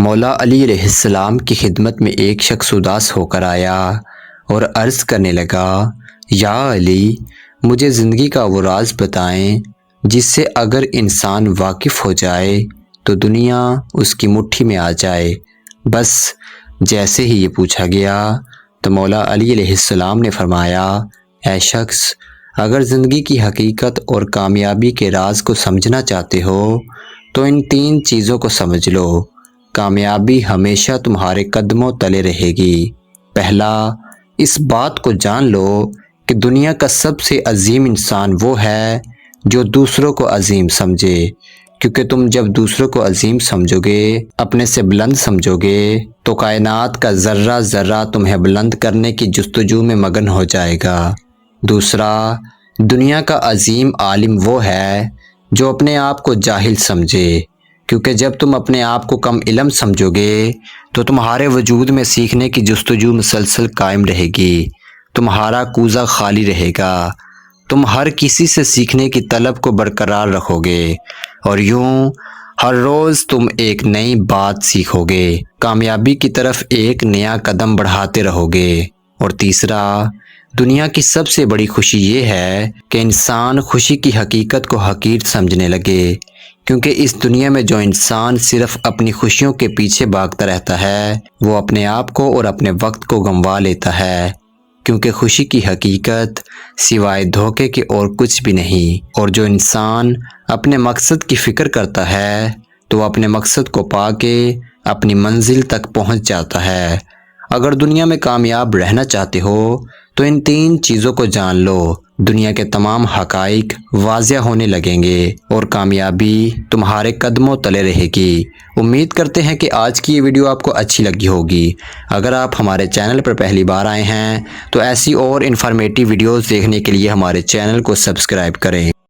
مولا علی علیہ السلام کی خدمت میں ایک شخص اداس ہو کر آیا اور عرض کرنے لگا، یا علی، مجھے زندگی کا وہ راز بتائیں جس سے اگر انسان واقف ہو جائے تو دنیا اس کی مٹھی میں آ جائے۔ بس جیسے ہی یہ پوچھا گیا تو مولا علی علیہ السلام نے فرمایا، اے شخص، اگر زندگی کی حقیقت اور کامیابی کے راز کو سمجھنا چاہتے ہو تو ان 3 چیزوں کو سمجھ لو۔ کامیابی ہمیشہ تمہارے قدموں تلے رہے گی۔ پہلا، اس بات کو جان لو کہ دنیا کا سب سے عظیم انسان وہ ہے جو دوسروں کو عظیم سمجھے، کیونکہ تم جب دوسروں کو عظیم سمجھو گے، اپنے سے بلند سمجھو گے، تو کائنات کا ذرہ ذرہ تمہیں بلند کرنے کی جستجو میں مگن ہو جائے گا۔ دوسرا، دنیا کا عظیم عالم وہ ہے جو اپنے آپ کو جاہل سمجھے، کیونکہ جب تم اپنے آپ کو کم علم سمجھو گے تو تمہارے وجود میں سیکھنے کی جستجو مسلسل قائم رہے گی، تمہارا کوزہ خالی رہے گا، تم ہر کسی سے سیکھنے کی طلب کو برقرار رکھو گے اور یوں ہر روز تم ایک نئی بات سیکھو گے، کامیابی کی طرف ایک نیا قدم بڑھاتے رہو گے۔ اور تیسرا، دنیا کی سب سے بڑی خوشی یہ ہے کہ انسان خوشی کی حقیقت کو حقیر سمجھنے لگے، کیونکہ اس دنیا میں جو انسان صرف اپنی خوشیوں کے پیچھے بھاگتا رہتا ہے وہ اپنے آپ کو اور اپنے وقت کو گنوا لیتا ہے، کیونکہ خوشی کی حقیقت سوائے دھوکے کے اور کچھ بھی نہیں۔ اور جو انسان اپنے مقصد کی فکر کرتا ہے تو وہ اپنے مقصد کو پا کے اپنی منزل تک پہنچ جاتا ہے۔ اگر دنیا میں کامیاب رہنا چاہتے ہو تو ان 3 چیزوں کو جان لو، دنیا کے تمام حقائق واضح ہونے لگیں گے اور کامیابی تمہارے قدموں تلے رہے گی۔ امید کرتے ہیں کہ آج کی یہ ویڈیو آپ کو اچھی لگی ہوگی۔ اگر آپ ہمارے چینل پر پہلی بار آئے ہیں تو ایسی اور انفارمیٹیو ویڈیوز دیکھنے کے لیے ہمارے چینل کو سبسکرائب کریں۔